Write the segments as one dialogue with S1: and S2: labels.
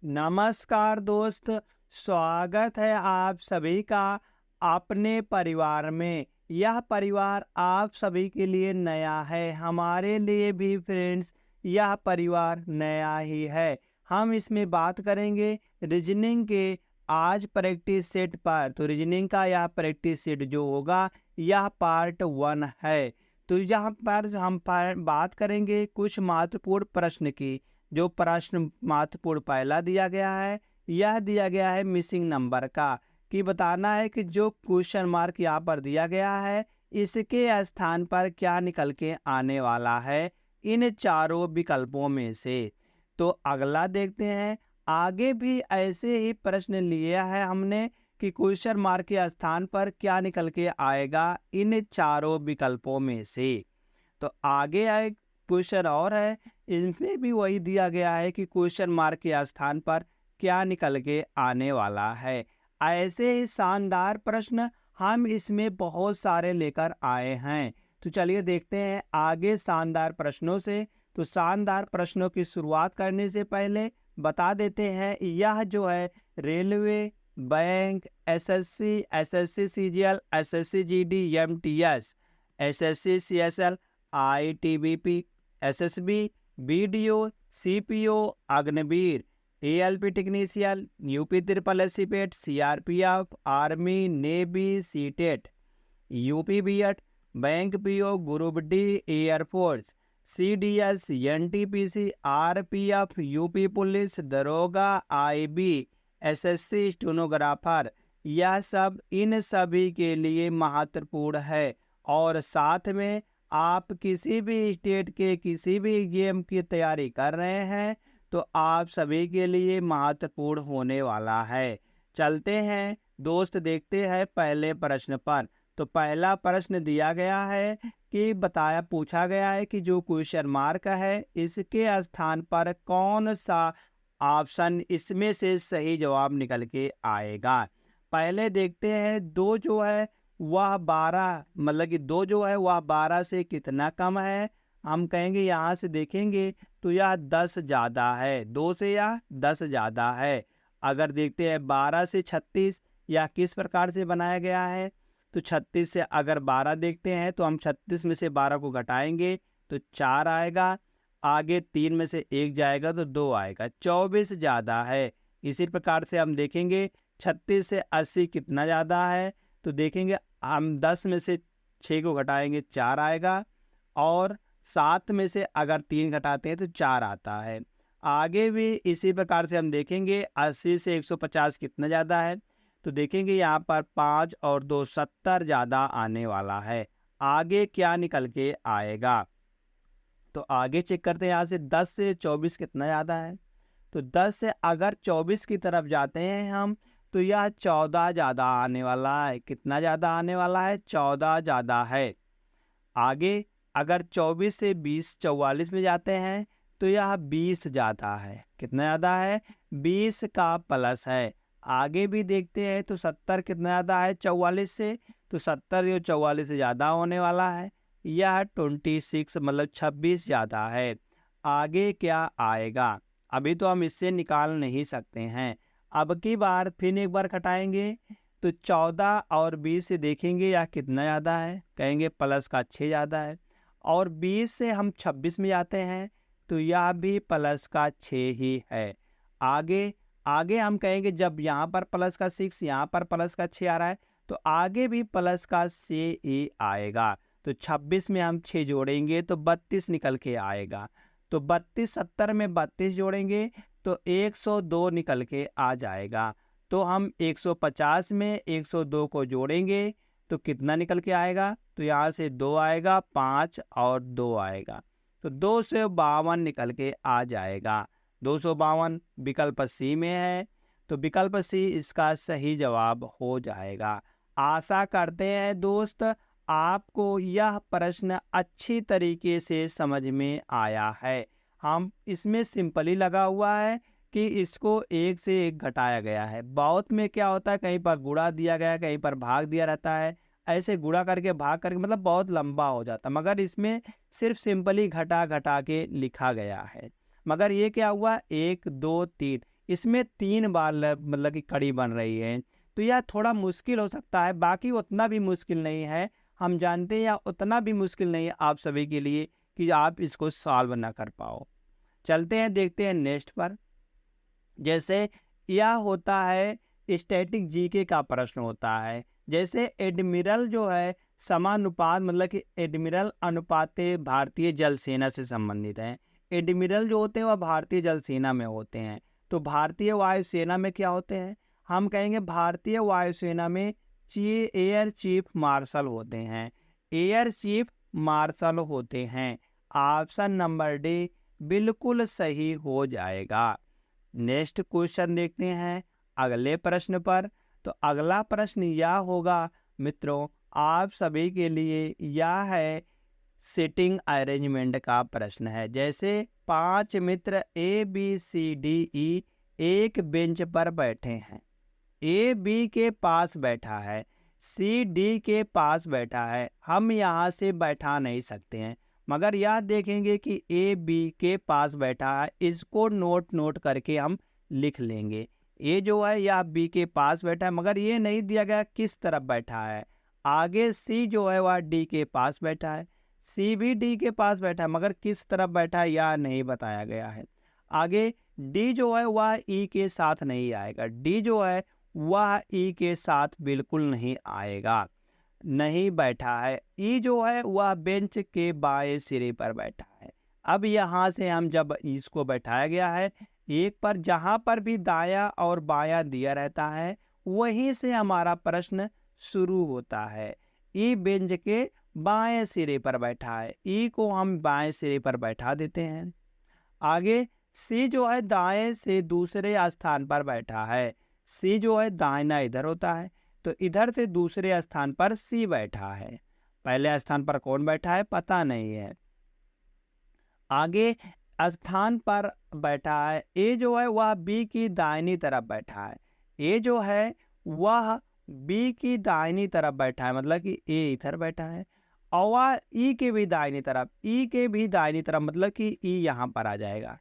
S1: नमस्कार दोस्त, स्वागत है आप सभी का अपने परिवार में। यह परिवार आप सभी के लिए नया है, हमारे लिए भी फ्रेंड्स यह परिवार नया ही है। हम इसमें बात करेंगे रीजनिंग के आज प्रैक्टिस सेट पर। तो रीजनिंग का यह प्रैक्टिस सेट जो होगा यह पार्ट 1 है। तो यहाँ पर हम बात करेंगे कुछ महत्वपूर्ण प्रश्न की। जो प्रश्न महत्वपूर्ण पहला दिया गया है, यह दिया गया है मिसिंग नंबर का, कि बताना है कि जो क्वेश्चन मार्क यहाँ पर दिया गया है इसके स्थान पर क्या निकल के आने वाला है इन चारों विकल्पों में से। तो अगला देखते हैं, आगे भी ऐसे ही प्रश्न लिया है हमने कि क्वेश्चन मार्क के स्थान पर क्या निकल के आएगा इन चारों विकल्पों में से। तो आगे आए क्वेश्चन और है, इसमें भी वही दिया गया है कि क्वेश्चन मार्क के स्थान पर क्या निकल के आने वाला है। ऐसे ही शानदार प्रश्न हम इसमें बहुत सारे लेकर आए हैं। तो चलिए देखते हैं आगे शानदार प्रश्नों से। तो शानदार प्रश्नों की शुरुआत करने से पहले बता देते हैं, यह जो है railway, bank, SSC, SSC CGL, SSC GD, MTS, SSC CSL, ITBP, SSB, BDO, CPO, Agniveer, ALP technician, UP triple SC PET, CRPF, army, navy, CTET, UP BEd, bank PO, group D, air force, CDS, NTPC, RPF, UP police, दरोगा, IB, SSC stenographer, यह सब इन सभी के लिए महत्वपूर्ण है। और साथ में आप किसी भी स्टेट के किसी भी एग्जाम की तैयारी कर रहे हैं तो आप सभी के लिए महत्वपूर्ण होने वाला है। चलते हैं दोस्त, देखते हैं पहले प्रश्न पर। तो पहला प्रश्न दिया गया है कि पूछा गया है कि जो क्वेश्चन मार्क है इसके स्थान पर कौन सा ऑप्शन इसमें से सही जवाब निकल के आएगा। पहले देखते हैं, दो जो है वह 12, मतलब कि दो जो है वह 12 से कितना कम है। हम कहेंगे यहाँ से देखेंगे तो यह 10 ज़्यादा है, 2 से या 10 ज़्यादा है। अगर देखते हैं 12 से 36 यह किस प्रकार से बनाया गया है, तो 36 से अगर 12 देखते हैं तो हम 36 में से 12 को घटाएंगे तो 4 आएगा। आगे 3 में से 1 जाएगा तो 2 आएगा, 24 ज़्यादा है। इसी प्रकार से हम देखेंगे 36 से 80 कितना ज़्यादा है, तो देखेंगे हम 10 में से 6 को घटाएंगे 4 आएगा, और 7 में से अगर 3 घटाते हैं तो 4 आता है। आगे भी इसी प्रकार से हम देखेंगे 80 से 150 कितना ज़्यादा है, तो देखेंगे यहाँ पर 5 और 2 70 ज़्यादा आने वाला है। आगे क्या निकल के आएगा, तो आगे चेक करते हैं। यहाँ से 10 से 24 कितना ज़्यादा है, तो 10 से अगर 24 की तरफ जाते हैं हम तो यह 14 ज़्यादा आने वाला है। कितना ज़्यादा आने वाला है, 14 ज़्यादा है। आगे अगर 24 से 20 44 में जाते हैं तो यह 20 ज़्यादा है। कितना ज़्यादा है, 20 का प्लस है। आगे भी देखते हैं तो 70 कितना ज़्यादा है 44 से, तो 70 जो 44 से ज़्यादा होने वाला है, यह 26 मतलब 26 ज़्यादा है। आगे क्या आएगा, अभी तो हम इससे निकाल नहीं सकते हैं। अब की बार फिर एक बार घटाएंगे तो 14 और 20 से देखेंगे यह कितना ज़्यादा है, कहेंगे प्लस का 6 ज़्यादा है। और 20 से हम 26 में जाते हैं तो यह भी प्लस का 6 ही है। आगे हम कहेंगे जब यहाँ पर प्लस का 6 यहाँ पर प्लस का 6 आ रहा है तो आगे भी प्लस का 6 ही आएगा। तो 26 में हम 6 जोड़ेंगे तो 32 निकल के आएगा। तो 32 70 में 32 जोड़ेंगे तो 102 निकल के आ जाएगा। तो हम 150 में 102 को जोड़ेंगे तो कितना निकल के आएगा, तो यहाँ से 2 आएगा, 5 और 2 आएगा, तो 252 निकल के आ जाएगा। 252 विकल्प सी में है, तो विकल्प सी इसका सही जवाब हो जाएगा। आशा करते हैं दोस्त आपको यह प्रश्न अच्छी तरीके से समझ में आया है। हम इसमें सिंपली लगा हुआ है कि इसको एक से एक घटाया गया है। बहुत में क्या होता है, कहीं पर गुणा दिया गया है, कहीं पर भाग दिया रहता है, ऐसे गुणा करके भाग करके मतलब बहुत लंबा हो जाता है। मगर इसमें सिर्फ सिंपली घटा घटा के लिखा गया है। मगर ये क्या हुआ, 1 2 3 इसमें 3 बार मतलब कि कड़ी बन रही है। तो यह थोड़ा मुश्किल हो सकता है, बाकी उतना भी मुश्किल नहीं है। हम जानते हैं यह उतना भी मुश्किल नहीं है आप सभी के लिए कि आप इसको सॉल्व ना कर पाओ। चलते हैं, देखते हैं नेक्स्ट पर। जैसे यह होता है स्टैटिक जीके का प्रश्न होता है। जैसे एडमिरल जो है समानुपात, मतलब कि एडमिरल अनुपात भारतीय जल सेना से संबंधित है। एडमिरल जो होते हैं वह भारतीय जल सेना में होते हैं। तो भारतीय वायुसेना में क्या होते हैं? हम कहेंगे भारतीय वायुसेना में एयर चीफ मार्शल होते हैं। एयर चीफ मार्शल होते हैं। ऑप्शन नंबर डी बिल्कुल सही हो जाएगा। नेक्स्ट क्वेश्चन देखते हैं अगले प्रश्न पर। तो अगला प्रश्न यह होगा मित्रों आप सभी के लिए, यह है सिटिंग अरेंजमेंट का प्रश्न है। जैसे 5 मित्र A B C D E एक बेंच पर बैठे हैं। ए बी के पास बैठा है, सी डी के पास बैठा है। हम यहाँ से बैठा नहीं सकते हैं, मगर यह देखेंगे कि ए बी के पास बैठा है, इसको नोट करके हम लिख लेंगे। ए जो है यह बी के पास बैठा है, मगर ये नहीं दिया गया किस तरफ बैठा है। आगे सी जो है वह डी के पास बैठा है, सी भी डी के पास बैठा है, मगर किस तरफ बैठा है यह नहीं बताया गया है। आगे डी जो है वह ई के साथ नहीं आएगा, डी जो है वह ई के साथ बिल्कुल नहीं आएगा, नहीं बैठा है। ई जो है वह बेंच के बाएं सिरे पर बैठा है। अब यहाँ से हम जब इसको बैठाया गया है एक पर, जहाँ पर भी दाया और बाया दिया रहता है वहीं से हमारा प्रश्न शुरू होता है। ई बेंच के बाएं सिरे पर बैठा है, ई को हम बाएं सिरे पर बैठा देते हैं। आगे सी जो है दाएं से दूसरे स्थान पर बैठा है, सी जो है दाहिना इधर होता है, तो इधर से दूसरे स्थान पर सी बैठा है। पहले स्थान पर कौन बैठा है पता नहीं है। आगे स्थान पर बैठा है ए जो है वह बी की दाहिनी तरफ बैठा है, ए जो है वह बी की दाहिनी तरफ बैठा है, मतलब कि ए इधर बैठा है, और वह ई के भी दाहिनी तरफ, ई के भी दाहिनी तरफ, मतलब कि ई यहाँ पर आ जाएगा।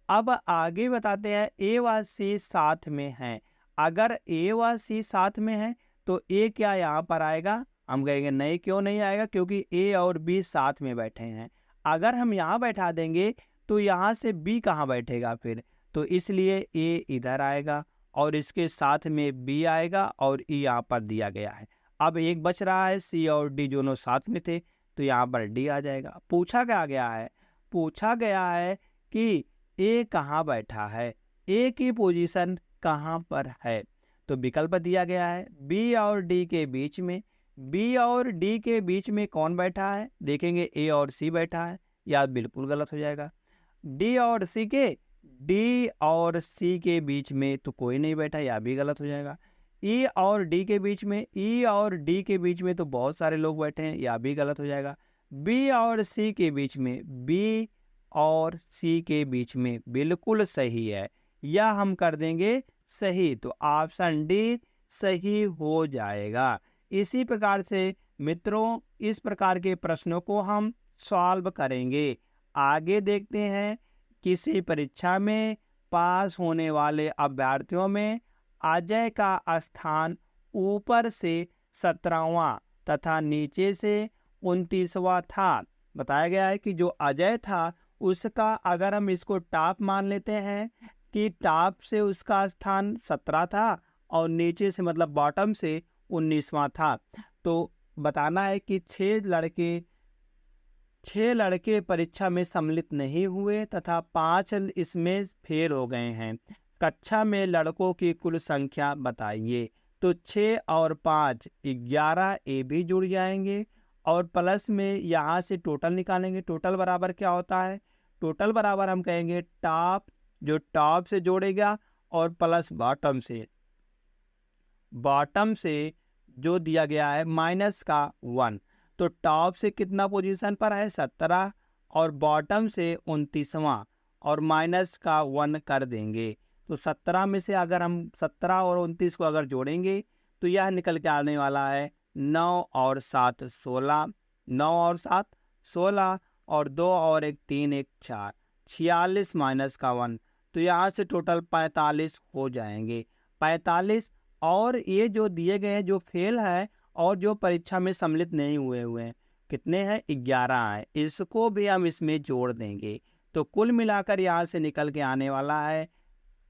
S1: अब आगे बताते हैं ए व सी साथ में है। अगर ए व सी साथ में है तो ए क्या यहाँ पर आएगा? हम कहेंगे नहीं, क्यों नहीं आएगा, क्योंकि ए और बी साथ में बैठे हैं। अगर हम यहाँ बैठा देंगे तो यहाँ से बी कहाँ बैठेगा फिर, तो इसलिए ए इधर आएगा और इसके साथ में बी आएगा और ई यहाँ पर दिया गया है। अब एक बच रहा है, सी और डी दोनों साथ में थे तो यहाँ पर डी आ जाएगा। पूछा क्या गया है? पूछा गया है कि ए कहाँ बैठा है, ए की पोजीशन कहाँ पर है। तो विकल्प दिया गया है बी और डी के बीच में। बी और डी के बीच में कौन बैठा है? देखेंगे ए और सी बैठा है, या बिल्कुल गलत हो जाएगा। डी और सी के बीच में तो कोई नहीं बैठा, या भी गलत हो जाएगा। ई और डी के बीच में, ई और डी के बीच में तो बहुत सारे लोग बैठे हैं, या भी गलत हो जाएगा। बी और सी के बीच में, बी और सी के बीच में बिल्कुल सही है, यह हम कर देंगे सही, तो ऑप्शन डी सही हो जाएगा। इसी प्रकार से मित्रों इस प्रकार के प्रश्नों को हम सॉल्व करेंगे। आगे देखते हैं, किसी परीक्षा में पास होने वाले अभ्यर्थियों में अजय का स्थान ऊपर से 17वां तथा नीचे से 29वां था। बताया गया है कि जो अजय था उसका, अगर हम इसको टॉप मान लेते हैं कि टॉप से उसका स्थान 17 था और नीचे से मतलब बॉटम से 19वां था, तो बताना है कि 6 लड़के परीक्षा में सम्मिलित नहीं हुए तथा 5 इसमें फेल हो गए हैं। कक्षा में लड़कों की कुल संख्या बताइए। तो 6 और 5 11 ए भी जुड़ जाएंगे और प्लस में यहाँ से टोटल निकालेंगे। टोटल बराबर क्या होता है? टोटल बराबर हम कहेंगे टॉप, जो टॉप से जोड़ेगा, और प्लस बॉटम से जो दिया गया है माइनस का 1। तो टॉप से कितना पोजीशन पर है? 17, और बॉटम से 29वां, और माइनस का 1 कर देंगे। तो 17 में से अगर हम 17 और 29 को अगर जोड़ेंगे तो यह निकल के आने वाला है 9 और 7 16, 9 और 7 16, और 2 और 1 3 1 4, 46 माइनस का 1, तो यहाँ से टोटल 45 हो जाएंगे। 45 और ये जो दिए गए हैं जो फेल है और जो परीक्षा में सम्मिलित नहीं हुए हैं कितने हैं 11 हैं, इसको भी हम इसमें जोड़ देंगे। तो कुल मिलाकर यहाँ से निकल के आने वाला है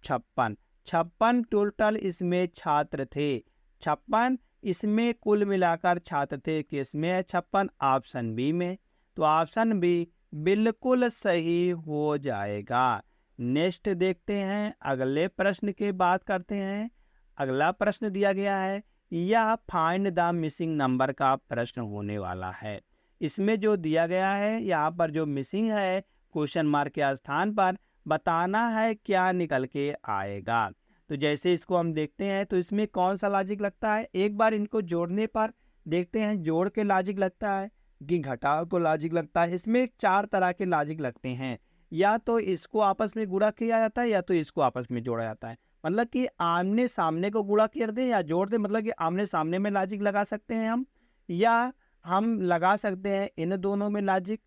S1: 56। 56 टोटल इसमें छात्र थे। 56 इसमें कुल मिलाकर छात्र थे, किसमें है 56 ऑप्शन बी में। तो ऑप्शन बी बिल्कुल सही हो जाएगा। नेक्स्ट देखते हैं, अगले प्रश्न की बात करते हैं। अगला प्रश्न दिया गया है, यह फाइंड द मिसिंग नंबर का प्रश्न होने वाला है। इसमें जो दिया गया है यहाँ पर जो मिसिंग है क्वेश्चन मार्क के स्थान पर बताना है क्या निकल के आएगा। तो जैसे इसको हम देखते हैं तो इसमें कौन सा लॉजिक लगता है, एक बार इनको जोड़ने पर देखते हैं जोड़ के लॉजिक लगता है कि घटाव को लॉजिक लगता है। इसमें 4 तरह के लॉजिक लगते हैं, या तो इसको आपस में गुणा किया जाता है या तो इसको आपस में जोड़ा जाता है। मतलब कि आमने सामने को गुणा कर दें या जोड़ दें, मतलब कि आमने सामने में लॉजिक लगा सकते हैं हम, या हम लगा सकते हैं इन दोनों में लॉजिक,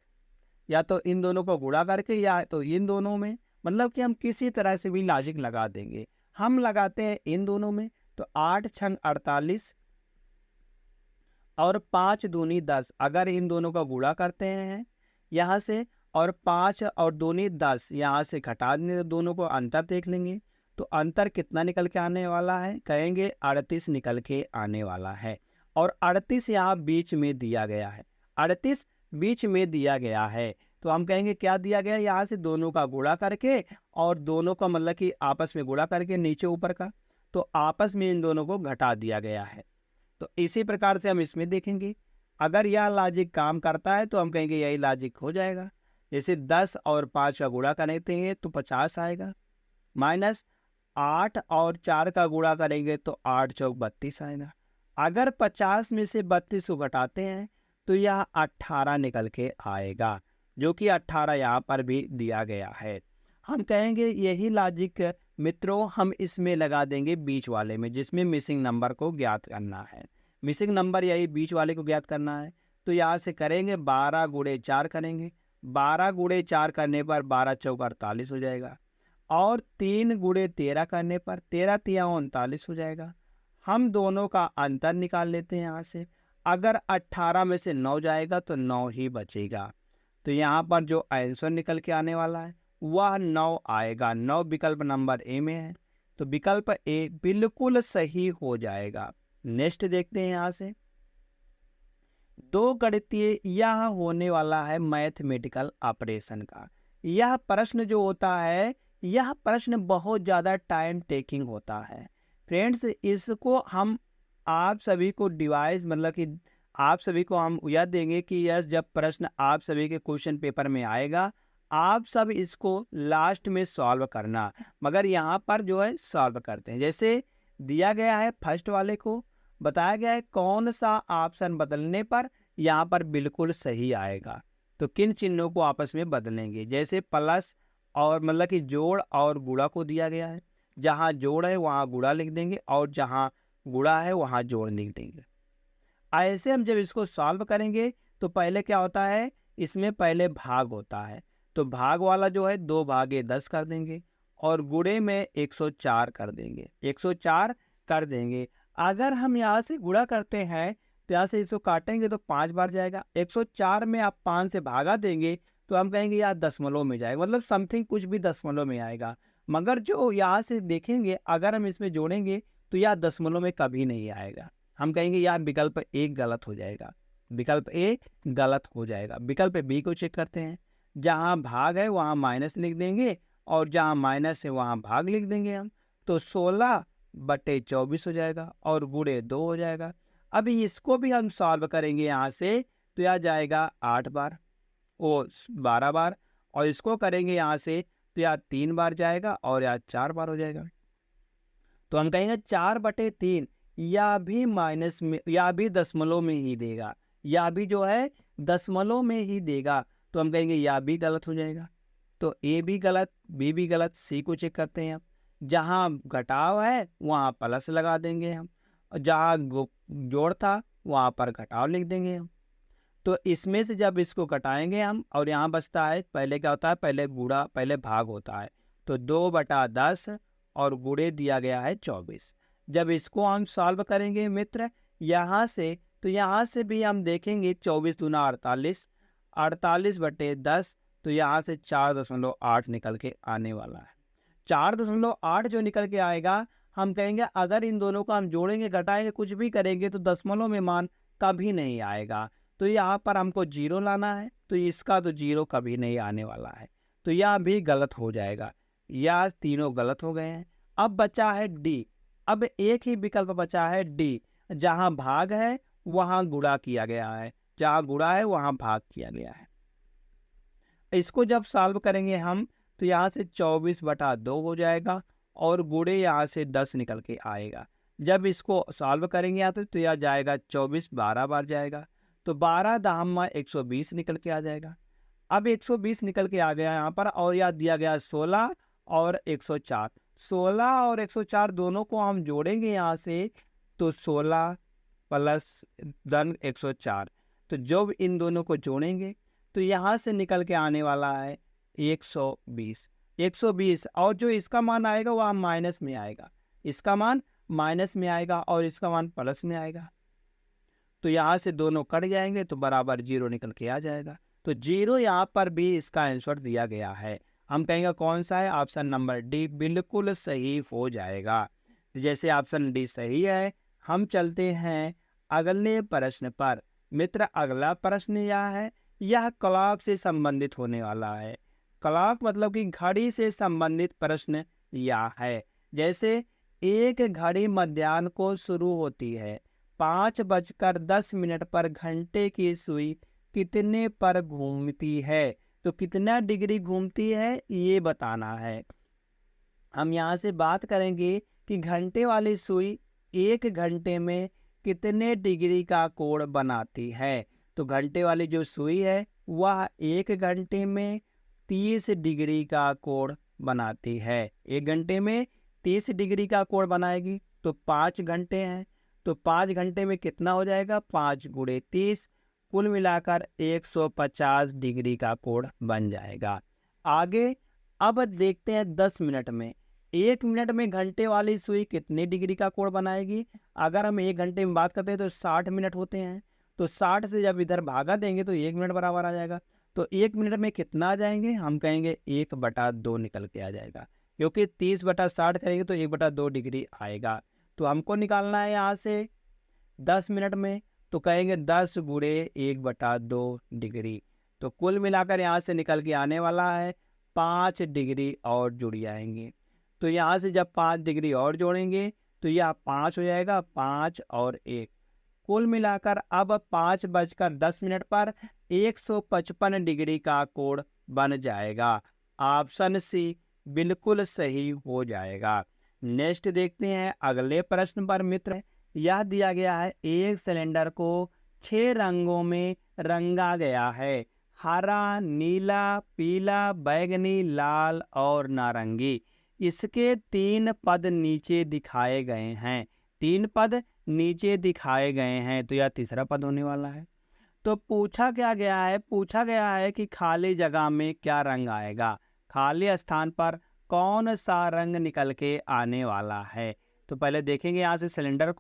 S1: या तो इन दोनों को गुणा करके या तो इन दोनों में, मतलब कि हम किसी तरह से भी लॉजिक लगा देंगे। हम लगाते हैं इन दोनों में, तो 8 छंग 48 और 5 दूनी 10, अगर इन दोनों का गुणा करते हैं यहाँ से और 5 और दूनी 10 यहाँ से घटा देंगे, दोनों को अंतर देख लेंगे तो अंतर कितना निकल के आने वाला है, कहेंगे 38 निकल के आने वाला है। और 38 यहाँ बीच में दिया गया है, 38 बीच में दिया गया है, तो हम कहेंगे क्या दिया गया, यहाँ से दोनों का गुणा करके और दोनों का मतलब कि आपस में गुणा करके नीचे ऊपर का, तो आपस में इन दोनों को घटा दिया गया है। तो इसी प्रकार से हम इसमें देखेंगे, अगर यह लॉजिक काम करता है तो हम कहेंगे यही लॉजिक हो जाएगा। जैसे 10 और 5 का गुणा करेंगे तो 50 आएगा, माइनस 8 और 4 का गुणा करेंगे तो 8 चौक 32 आएगा। अगर 50 में से 32 को घटाते हैं तो यह 18 निकल के आएगा, जो कि 18 यहाँ पर भी दिया गया है। हम कहेंगे यही लॉजिक मित्रों हम इसमें लगा देंगे बीच वाले में, जिसमें मिसिंग नंबर को ज्ञात करना है। मिसिंग नंबर यही बीच वाले को ज्ञात करना है। तो यहाँ से करेंगे 12 गुणे 4 करेंगे, 12 गुणे 4 करने पर 12 चौक 48 हो जाएगा, और 3 गुणे 13 करने पर 13 तिया 39 हो जाएगा। हम दोनों का अंतर निकाल लेते हैं यहाँ से, अगर 18 में से 9 जाएगा तो 9 ही बचेगा। तो यहाँ पर जो आंसर निकल के आने वाला है वह 9 आएगा। 9 विकल्प नंबर ए में है, तो विकल्प ए बिल्कुल सही हो जाएगा। नेक्स्ट देखते हैं यहाँ से, दो गणितीय यह होने वाला है मैथमेटिकल ऑपरेशन का। यह प्रश्न जो होता है यह प्रश्न बहुत ज़्यादा टाइम टेकिंग होता है फ्रेंड्स। इसको हम आप सभी को डिवाइस मतलब कि आप सभी को हम याद देंगे कि यह जब प्रश्न आप सभी के क्वेश्चन पेपर में आएगा आप सब इसको लास्ट में सॉल्व करना, मगर यहाँ पर जो है सॉल्व करते हैं। जैसे दिया गया है फर्स्ट वाले को बताया गया है कौन सा ऑप्शन बदलने पर यहाँ पर बिल्कुल सही आएगा, तो किन चिन्हों को आपस में बदलेंगे। जैसे प्लस और मतलब कि जोड़ और गुणा को दिया गया है, जहाँ जोड़ है वहाँ गुणा लिख देंगे और जहाँ गुणा है वहाँ जोड़ लिख देंगे। ऐसे हम जब इसको सॉल्व करेंगे तो पहले क्या होता है, इसमें पहले भाग होता है, तो भाग वाला जो है 2 भागे 10 कर देंगे और गुणे में 104 कर देंगे, 104 कर देंगे। अगर हम यहाँ से गुणा करते हैं तो यहाँ से इसको काटेंगे तो 5 बार जाएगा, 104 में आप 5 से भागा देंगे तो हम कहेंगे यार दशमलव में जाएगा, मतलब समथिंग कुछ भी दशमलव में आएगा। मगर जो यहाँ से देखेंगे अगर हम इसमें जोड़ेंगे तो यह दशमलव में कभी नहीं आएगा। हम कहेंगे यार विकल्प ए गलत हो जाएगा, विकल्प ए गलत हो जाएगा। विकल्प बी को चेक करते हैं, जहाँ भाग है वहाँ माइनस लिख देंगे और जहाँ माइनस है वहाँ भाग लिख देंगे हम, तो 16/24 हो जाएगा और गुणे 2 हो जाएगा। अभी इसको भी हम सॉल्व करेंगे यहाँ से तो यह जाएगा 8 बार ओ 12 बार, और इसको करेंगे यहाँ से तो यह 3 बार जाएगा और यह 4 बार हो जाएगा। तो हम कहेंगे 4/3 या भी माइनस में या भी दशमलव में ही देगा, या भी जो है दशमलव में ही देगा, तो हम कहेंगे या भी गलत हो जाएगा। तो ए भी गलत, बी भी गलत। सी को चेक करते हैं, हम जहाँ घटाव है वहाँ प्लस लगा देंगे हम, और जहाँ जोड़ था वहाँ पर घटाव लिख देंगे हम। तो इसमें से जब इसको घटाएंगे हम और यहाँ बचता है, पहले क्या होता है, पहले गुणा पहले भाग होता है, तो 2/10 और गुणे दिया गया है 24। जब इसको हम सॉल्व करेंगे मित्र यहाँ से, तो यहाँ से भी हम देखेंगे 24 दूना 48, 48/10, तो यहाँ से 4.8 निकल के आने वाला है। 4.8 जो निकल के आएगा, हम कहेंगे अगर इन दोनों को हम जोड़ेंगे, घटाएंगे, कुछ भी करेंगे तो दशमलव में मान कभी नहीं आएगा। तो यहाँ पर हमको 0 लाना है, तो इसका तो 0 कभी नहीं आने वाला है, तो यह भी गलत हो जाएगा। यह तीनों गलत हो गए हैं। अब बचा है डी। अब एक ही विकल्प बचा है डी, जहाँ भाग है वहाँ गुणा किया गया है, जहाँ गुणा है वहाँ भाग किया गया है। इसको जब सॉल्व करेंगे हम, तो यहाँ से 24/2 हो जाएगा और गुणे यहाँ से 10 निकल के आएगा। जब इसको सॉल्व करेंगे यहाँ तो यह जाएगा 24 12 बार जाएगा, तो 12 दाहमा 120 निकल के आ जाएगा। अब 120 निकल के आ गया यहाँ पर, और यह दिया गया 16 और 104। 16 और 104 दोनों को हम जोड़ेंगे यहाँ से, तो 16 प्लस धन 104, तो जब इन दोनों को जोड़ेंगे तो यहाँ से निकल के आने वाला है 120। 120 और जो इसका मान आएगा वह माइनस में आएगा, इसका मान माइनस में आएगा और इसका मान प्लस में आएगा। तो यहाँ से दोनों कट जाएंगे तो बराबर 0 निकल के आ जाएगा। तो 0 यहाँ पर भी इसका आंसर दिया गया है। हम कहेंगे कौन सा है? ऑप्शन नंबर डी बिल्कुल सही हो जाएगा। जैसे ऑप्शन डी सही है, हम चलते हैं अगले प्रश्न पर। मित्र अगला प्रश्न यह है, यह क्लॉक से संबंधित होने वाला है। क्लॉक मतलब कि घड़ी से संबंधित प्रश्न यह है। जैसे एक घड़ी मध्याह्न को शुरू होती है, 5:10 पर घंटे की सुई कितने पर घूमती है? तो कितना डिग्री घूमती है ये बताना है। हम यहाँ से बात करेंगे कि घंटे वाली सुई 1 घंटे में कितने डिग्री का कोण बनाती है। तो घंटे वाली जो सुई है वह 1 घंटे में 30 डिग्री का कोण बनाती है। 1 घंटे में 30 डिग्री का कोण बनाएगी, तो 5 घंटे हैं, तो 5 घंटे में कितना हो जाएगा? 5 गुणे 30, कुल मिलाकर 150 डिग्री का कोण बन जाएगा। आगे अब देखते हैं 10 मिनट में। 1 मिनट में घंटे वाली सुई कितने डिग्री का कोण बनाएगी? अगर हम 1 घंटे में बात करते हैं तो 60 मिनट होते हैं, तो 60 से जब इधर भागा देंगे तो 1 मिनट बराबर आ जाएगा। तो 1 मिनट में कितना आ जाएंगे? हम कहेंगे 1/2 निकल के आ जाएगा, क्योंकि 30/60 करेंगे तो 1/2 डिग्री आएगा। तो हमको निकालना है यहाँ से 10 मिनट में, तो कहेंगे 10 गुणे 1/2 डिग्री। तो कुल मिलाकर यहाँ से निकल के आने वाला है 5 डिग्री और जुड़ जाएंगे। तो यहाँ से जब 5 डिग्री और जोड़ेंगे तो यह 5 हो जाएगा, 5 और 1, कुल मिलाकर अब 5:10 पर 155 डिग्री का कोण बन जाएगा। ऑप्शन सी बिल्कुल सही हो जाएगा। नेक्स्ट देखते हैं अगले प्रश्न पर। मित्र यह दिया गया है, एक सिलेंडर को 6 रंगों में रंगा गया है, हरा, नीला, पीला, बैंगनी, लाल और नारंगी। इसके 3 पद नीचे दिखाए गए हैं। 3 पद नीचे दिखाए गए हैं, तो यह तीसरा पद होने वाला है। तो पूछा क्या गया है? पूछा गया है कि खाली जगह में क्या रंग आएगा, खाली स्थान पर कौन सा रंग निकल के आने वाला है। तो पहले देखेंगे यहाँ से सिलेंडर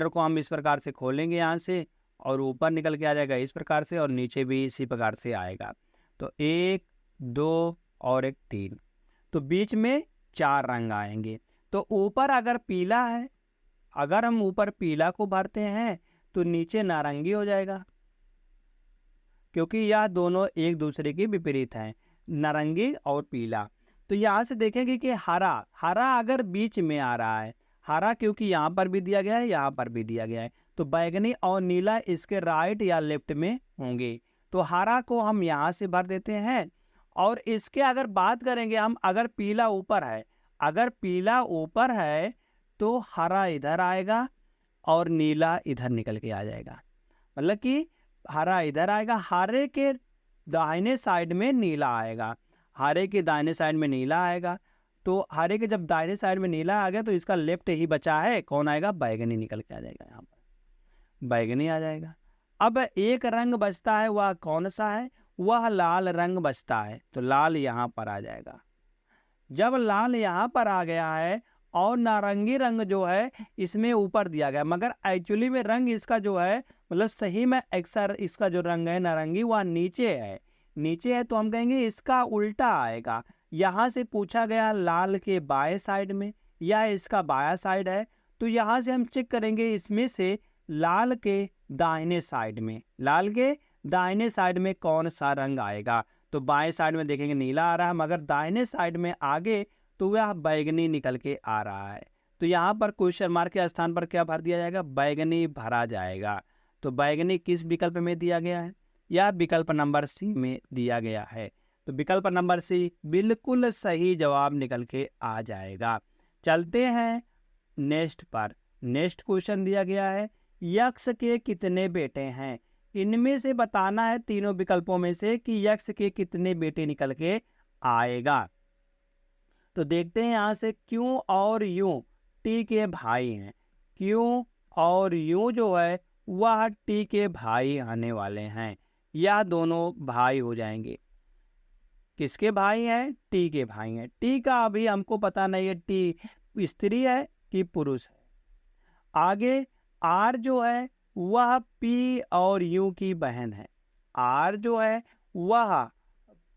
S1: को हम इस प्रकार से खोलेंगे यहाँ से, और ऊपर निकल के आ जाएगा इस प्रकार से, और नीचे भी इसी प्रकार से आएगा। तो 1 2 और 1 3, तो बीच में 4 रंग आएंगे। तो ऊपर अगर पीला है, अगर हम ऊपर पीला को भरते हैं तो नीचे नारंगी हो जाएगा, क्योंकि यह दोनों एक दूसरे के विपरीत हैं, नारंगी और पीला। तो यहाँ से देखेंगे कि हरा अगर बीच में आ रहा है, हरा क्योंकि यहाँ पर भी दिया गया है, यहाँ पर भी दिया गया है, तो बैंगनी और नीला इसके राइट या लेफ्ट में होंगे। तो हरा को हम यहाँ से भर देते हैं। और इसके अगर बात करेंगे हम, अगर पीला ऊपर है तो हरा इधर आएगा और नीला इधर निकल के आ जाएगा। मतलब कि हरा इधर आएगा, हरे के दाहिने साइड में नीला आएगा, हरे के दाहिने साइड में नीला आएगा। तो हरे के जब दाहिने साइड में नीला आ गया तो इसका लेफ्ट ही बचा है, कौन आएगा? बैंगनी निकल के आ जाएगा, यहाँ पर बैंगनी आ जाएगा। अब एक रंग बचता है, वह कौन सा है? वह लाल रंग बचता है, तो लाल यहाँ पर आ जाएगा। जब लाल यहाँ पर आ गया है और नारंगी रंग जो है इसमें ऊपर दिया गया, मगर एक्चुअली में रंग इसका जो है मतलब सही में अक्सर इसका जो रंग है नारंगी वह नीचे है, नीचे है, तो हम कहेंगे इसका उल्टा आएगा। यहाँ से पूछा गया लाल के बाएं साइड में या इसका बायां साइड है, तो यहाँ से हम चेक करेंगे इसमें से लाल के दाहिने साइड में, लाल के दाहिने साइड में कौन सा रंग आएगा। तो बाएं साइड में देखेंगे नीला आ रहा है, मगर दाहिने साइड में आगे तो वह बैगनी निकल के आ रहा है। तो यहाँ पर क्वेश्चन मार्क के स्थान पर क्या भर दिया जाएगा, बैगनी भरा जाएगा। तो बैगनी किस विकल्प में दिया गया है, यह विकल्प नंबर सी में दिया गया है। तो विकल्प नंबर सी बिल्कुल सही जवाब निकल के आ जाएगा। चलते हैं नेक्स्ट पर। नेक्स्ट क्वेश्चन दिया गया है, यक्ष के कितने बेटे हैं। इनमें से बताना है तीनों विकल्पों में से कि यक्ष के कितने बेटे निकल के आएगा। तो देखते हैं यहाँ से क्यों और यूं टी के भाई हैं, क्यों और यूं जो है वह टी के भाई आने वाले हैं, या दोनों भाई हो जाएंगे। किसके भाई हैं, टी के भाई हैं। टी का अभी हमको पता नहीं है टी स्त्री है कि पुरुष है। आगे आर जो है वह पी और यू की बहन है, आर जो है वह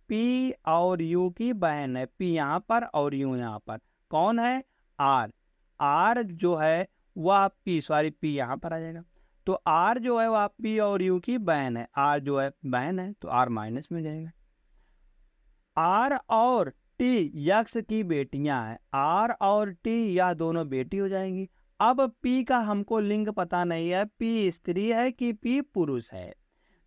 S1: पी और यू की बहन है, पी यहाँ पर और यू यहाँ पर, कौन है, आर। आर जो है वह पी, सॉरी पी यहाँ पर आ जाएगा। तो आर जो है वह पी और यू की बहन है, आर जो है बहन है, तो आर माइनस में जाएगा। आर और टी यक्ष की बेटियां हैं, आर और टी यह दोनों बेटी हो जाएंगी। अब पी का हमको लिंग पता नहीं है, पी स्त्री है कि पी पुरुष है।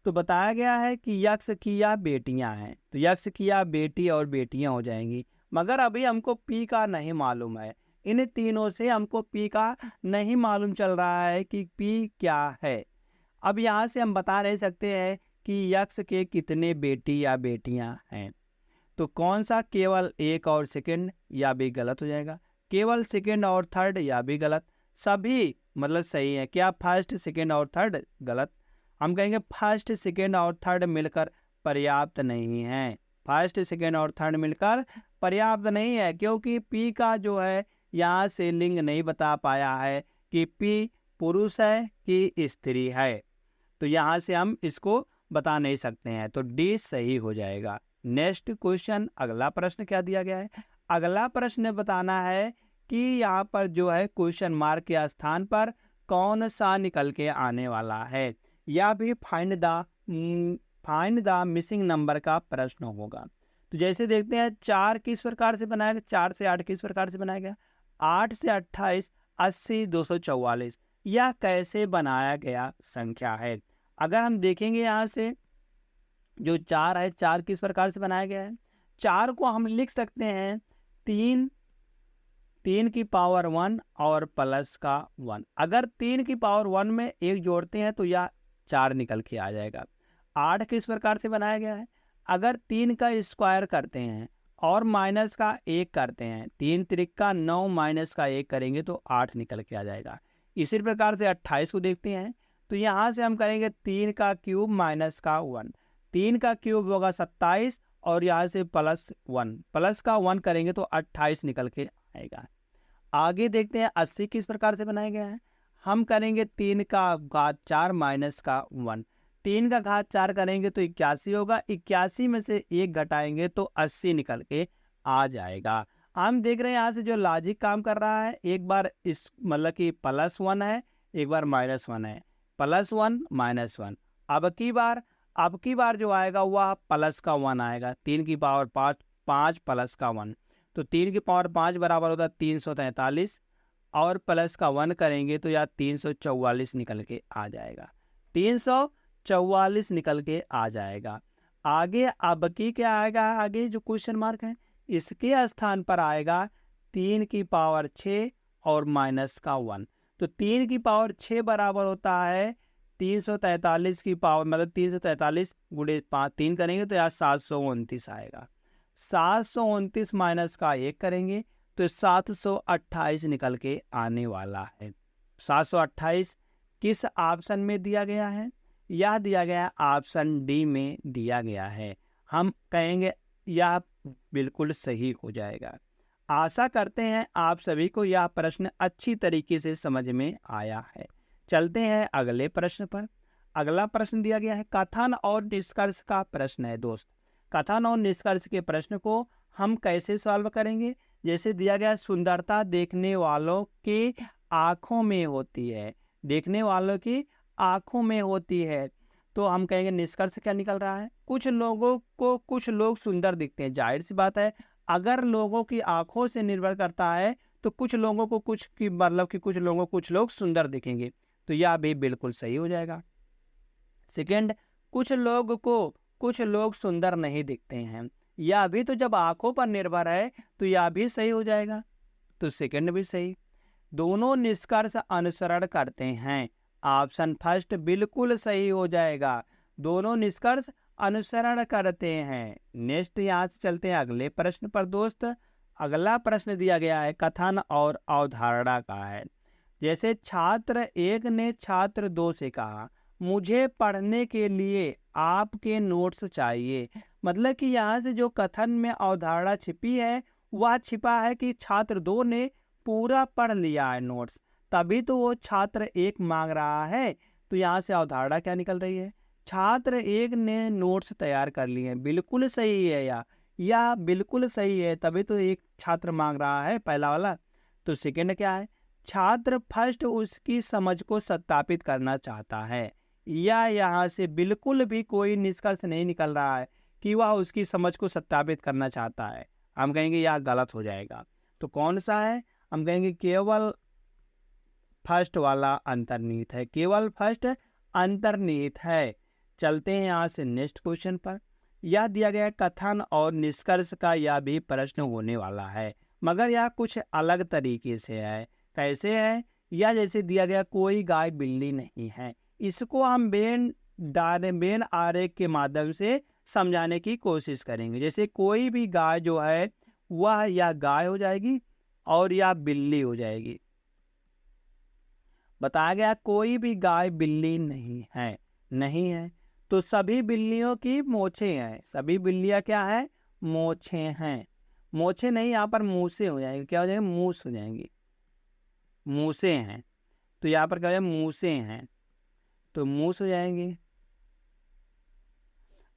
S1: तो बताया गया है कि यक्ष की या बेटियां हैं, तो यक्ष की या बेटी और बेटियां हो जाएंगी, मगर अभी हमको पी का नहीं मालूम है। इन तीनों से हमको पी का नहीं मालूम चल रहा है कि पी क्या है। अब यहाँ से हम बता नहीं सकते हैं कि यक्ष के कितने बेटी या बेटियां हैं। तो कौन सा, केवल एक और सेकंड, या भी गलत हो जाएगा। केवल सेकंड और थर्ड, या भी गलत। सभी मतलब सही है। क्या फर्स्ट सेकंड और थर्ड गलत। हम कहेंगे फर्स्ट सेकंड और थर्ड मिलकर पर्याप्त नहीं है, फर्स्ट सेकंड और थर्ड मिलकर पर्याप्त नहीं है, क्योंकि पी का जो है यहाँ से लिंग नहीं बता पाया है कि पी पुरुष है कि स्त्री है। तो यहाँ से हम इसको बता नहीं सकते हैं, तो डी सही हो जाएगा। नेक्स्ट क्वेश्चन, अगला प्रश्न क्या दिया गया है। अगला प्रश्न बताना है कि यहाँ पर जो है क्वेश्चन मार्क के स्थान पर कौन सा निकल के आने वाला है, या भी फाइंड द मिसिंग नंबर का प्रश्न होगा। तो जैसे देखते हैं 4 किस प्रकार से बनाया गया, 4 से 8 किस प्रकार से बनाया गया, 8 से 28, 80, 244, यह कैसे बनाया गया संख्या है। अगर हम देखेंगे यहाँ से जो 4 है, 4 किस प्रकार से बनाया गया है। 4 को हम लिख सकते हैं 3 की पावर 1 और प्लस का 1। अगर 3 की पावर 1 में 1 जोड़ते हैं तो यह 4 निकल के आ जाएगा। 8 किस प्रकार से बनाया गया है, अगर 3 का स्क्वायर करते हैं और माइनस का 1 करते हैं, 3 त्रिका 9 माइनस का 1 करेंगे तो 8 निकल के आ जाएगा। इसी प्रकार से 28 को देखते हैं, तो यहाँ से हम करेंगे 3 का क्यूब माइनस का 1, 3 का क्यूब होगा 27 और यहाँ से प्लस 1, प्लस का 1 करेंगे तो 28 निकल के आएगा। आगे देखते हैं 80 किस प्रकार से बनाया गया है। हम करेंगे 3 का घात 4 माइनस का 1, 3 का घात 4 करेंगे तो 81 होगा, 81 में से 1 घटाएंगे तो 80 निकल के आ जाएगा। हम देख रहे हैं यहाँ से जो लॉजिक काम कर रहा है, एक बार इस मतलब कि प्लस 1 है, एक बार माइनस 1 है, प्लस 1 माइनस 1। अब की बार जो आएगा वह प्लस का 1 आएगा, 3 की पावर 5 प्लस का 1, तो 3 की पावर 5 बराबर होता है 343 और प्लस का 1 करेंगे तो यह 344 निकल के आ जाएगा, 344 निकल के आ जाएगा। आगे अब की क्या आएगा, आगे जो क्वेश्चन मार्क है इसके स्थान पर आएगा 3 की पावर 6 और माइनस का 1। तो 3 की पावर 6 बराबर होता है 343 की पावर, मतलब 343 गुणे 5 3 करेंगे तो यहाँ 729 आएगा, 729 माइनस का 1 करेंगे तो 728 निकल के आने वाला है। 728 किस ऑप्शन में दिया गया है, यह दिया गया है ऑप्शन डी में दिया गया है। हम कहेंगे यह बिल्कुल सही हो जाएगा। आशा करते हैं आप सभी को यह प्रश्न अच्छी तरीके से समझ में आया है। चलते हैं अगले प्रश्न पर। अगला प्रश्न दिया गया है कथन और निष्कर्ष का प्रश्न है दोस्त। कथन और निष्कर्ष के प्रश्न को हम कैसे सॉल्व करेंगे? जैसे दिया गया सुंदरता देखने वालों की आंखों में होती है, देखने वालों की आंखों में होती है, तो हम कहेंगे निष्कर्ष क्या निकल रहा है? कुछ लोगों को कुछ लोग सुंदर दिखते हैं। जाहिर सी बात है, अगर लोगों की आंखों से निर्भर करता है तो कुछ लोगों को कुछ की मतलब कि कुछ लोगों कुछ लोग सुंदर दिखेंगे, तो यह भी बिल्कुल सही हो जाएगा। सेकंड, कुछ लोग को कुछ लोग सुंदर नहीं दिखते हैं, यह भी तो जब आंखों पर निर्भर है तो यह भी सही हो जाएगा, तो सेकंड भी सही। दोनों निष्कर्ष अनुसरण करते हैं, ऑप्शन फर्स्ट बिल्कुल सही हो जाएगा। दोनों निष्कर्ष अनुसरण करते हैं। नेक्स्ट यहाँ से चलते हैं अगले प्रश्न पर दोस्त। अगला प्रश्न दिया गया है कथन और अवधारणा का है। जैसे छात्र एक ने छात्र दो से कहा मुझे पढ़ने के लिए आपके नोट्स चाहिए। मतलब कि यहाँ से जो कथन में अवधारणा छिपी है वह छिपा है कि छात्र दो ने पूरा पढ़ लिया है नोट्स, तभी तो वो छात्र एक मांग रहा है। तो यहाँ से अवधारणा क्या निकल रही है? छात्र एक ने नोट्स तैयार कर लिए हैं, बिल्कुल सही है या बिल्कुल सही है, तभी तो एक छात्र मांग रहा है पहला वाला। तो सेकंड क्या है? छात्र फर्स्ट उसकी समझ को सत्यापित करना चाहता है, या यहाँ से बिल्कुल भी कोई निष्कर्ष नहीं निकल रहा है कि वह उसकी समझ को सत्यापित करना चाहता है। हम कहेंगे यह गलत हो जाएगा। तो कौन सा है? हम कहेंगे केवल फर्स्ट वाला अंतर्निहित है, केवल फर्स्ट अंतर्निहित है। चलते हैं यहाँ से नेक्स्ट क्वेश्चन पर। यह दिया गया कथन और निष्कर्ष का यह भी प्रश्न होने वाला है, मगर यह कुछ अलग तरीके से है। कैसे है? या जैसे दिया गया कोई गाय बिल्ली नहीं है, इसको हम बेन आरेख के माध्यम से समझाने की कोशिश करेंगे। जैसे कोई भी गाय जो है वह या गाय हो जाएगी और या बिल्ली हो जाएगी। बताया गया कोई भी गाय बिल्ली नहीं है, तो सभी बिल्लियों की मोछें हैं। सभी बिल्लियां क्या है? मोछें हैं। मोछें नहीं, यहाँ पर मूसे हो जाएंगे। क्या हो जाएंगे? मूस हो जाएंगी। मूसे हैं, तो यहाँ पर क्या हो जाएगा? मूसे हैं, तो मूस हो जाएंगे।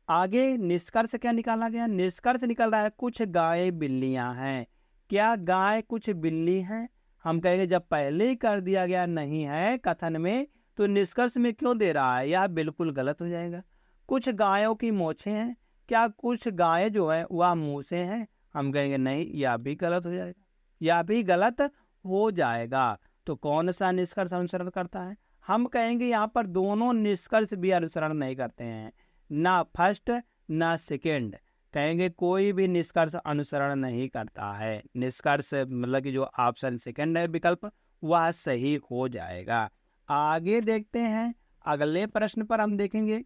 S1: आगे निष्कर्ष क्या निकाला गया? निष्कर्ष निकल रहा है कुछ गाय बिल्लियां हैं। क्या गाय कुछ बिल्ली हैं? हम कहेंगे जब पहले ही कर दिया गया नहीं है कथन में, तो निष्कर्ष में क्यों दे रहा है? यह बिल्कुल गलत हो जाएगा। कुछ गायों की मोछें हैं, क्या कुछ गायें जो है वह मूसे हैं? हम कहेंगे नहीं, यह भी गलत हो जाएगा, यह भी गलत हो जाएगा। तो कौन सा निष्कर्ष अनुसरण करता है? हम कहेंगे यहाँ पर दोनों निष्कर्ष भी अनुसरण नहीं करते हैं, ना फर्स्ट ना सेकेंड। कहेंगे कोई भी निष्कर्ष अनुसरण नहीं करता है। निष्कर्ष मतलब कि जो ऑप्शन सेकंड है विकल्प वह सही हो जाएगा। आगे देखते हैं अगले प्रश्न पर। हम देखेंगे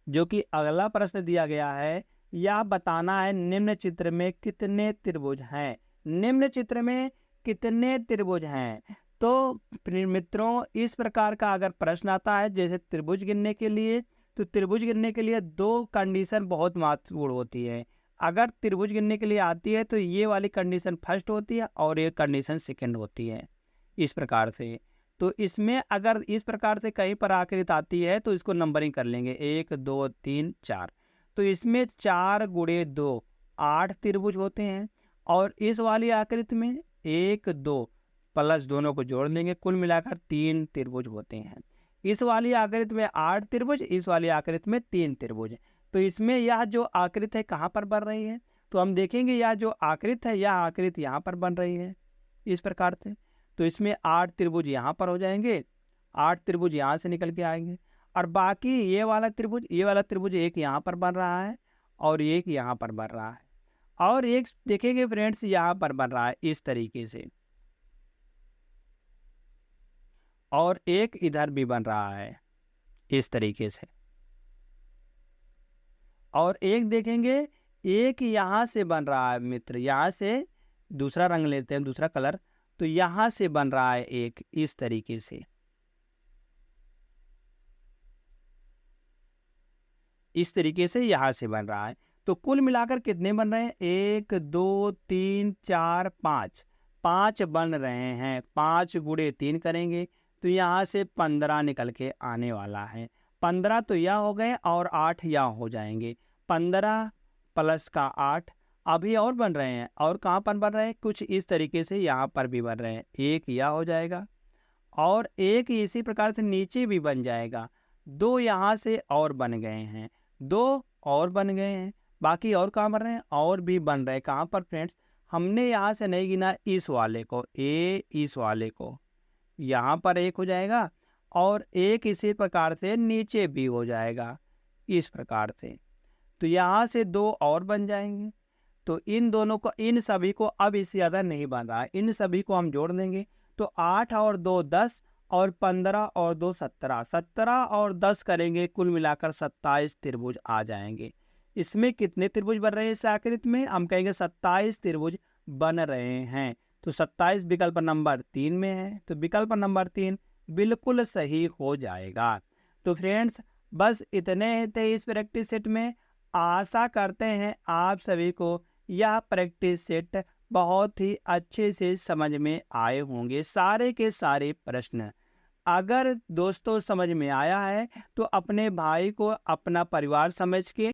S1: जो कि अगला प्रश्न दिया गया है, यह बताना है निम्न चित्र में कितने त्रिभुज हैं। निम्न चित्र में कितने त्रिभुज हैं? तो मित्रों इस प्रकार का अगर प्रश्न आता है जैसे त्रिभुज गिनने के लिए, तो त्रिभुज गिनने के लिए दो कंडीशन बहुत महत्वपूर्ण होती है। अगर त्रिभुज गिनने के लिए आती है तो ये वाली कंडीशन फर्स्ट होती है और ये कंडीशन सेकंड होती है, इस प्रकार से। तो इसमें अगर इस प्रकार से कहीं पर आकृति आती है तो इसको नंबरिंग कर लेंगे 1 2 3 4। तो इसमें 4 गुणे 2 8 त्रिभुज होते हैं, और इस वाली आकृति में 1 2 प्लस दोनों को जोड़ लेंगे, कुल मिलाकर 3 त्रिभुज होते हैं। इस वाली आकृति में 8 त्रिभुज, इस वाली आकृति में 3 त्रिभुज। तो इसमें यह जो आकृति है कहाँ पर बन रही है? तो हम देखेंगे यह जो आकृति है यह आकृति यहाँ पर बन रही है इस प्रकार से। तो इसमें 8 त्रिभुज यहाँ पर हो जाएंगे, 8 त्रिभुज यहाँ से निकल के आएंगे, और बाकी ये वाला त्रिभुज एक यहाँ पर बन रहा है और एक यहाँ पर बन रहा है, और एक देखेंगे फ्रेंड्स यहाँ पर बन रहा है इस तरीके से, और एक इधर भी बन रहा है इस तरीके से, और एक देखेंगे एक यहाँ से बन रहा है मित्र, यहाँ से दूसरा रंग लेते हैं, दूसरा कलर, तो यहाँ से बन रहा है एक इस तरीके से, इस तरीके से यहाँ से बन रहा है। तो कुल मिलाकर कितने बन रहे हैं? 1 2 3 4 5, 5 बन रहे हैं। 5 गुणे 3 करेंगे तो यहाँ से 15 निकल के आने वाला है। 15 तो यह हो गए और 8 यह हो जाएंगे। 15 प्लस का 8 अभी और बन रहे हैं। और कहाँ पर बन रहे हैं? कुछ इस तरीके से यहाँ पर भी बन रहे हैं। एक यह हो जाएगा और एक इसी प्रकार से नीचे भी बन जाएगा। 2 यहाँ से और बन गए हैं, 2 और बन गए हैं। बाकी और कहाँ बन रहे हैं? और भी बन रहे हैं। कहाँ पर फ्रेंड्स? हमने यहाँ से नहीं गिना इस वाले को, इस वाले को। यहाँ पर एक हो जाएगा और एक इसी प्रकार से नीचे भी हो जाएगा, इस प्रकार से। तो यहाँ से 2 और बन जाएंगे। तो इन दोनों को, इन सभी को अब इससे ज़्यादा नहीं बन रहा है, इन सभी को हम जोड़ देंगे तो 8 और 2 10 और 15 और 2 17, 17 और 10 करेंगे कुल मिलाकर 27 त्रिभुज आ जाएंगे। इसमें कितने त्रिभुज बन रहे हैं? इस आकृति में हम कहेंगे 27 त्रिभुज बन रहे हैं। तो 27 विकल्प नंबर 3 में है, तो विकल्प नंबर 3 बिल्कुल सही हो जाएगा। तो फ्रेंड्स बस इतने थे इस प्रैक्टिस सेट में। आशा करते हैं आप सभी को यह प्रैक्टिस सेट बहुत ही अच्छे से समझ में आए होंगे, सारे के सारे प्रश्न। अगर दोस्तों समझ में आया है तो अपने भाई को अपना परिवार समझ के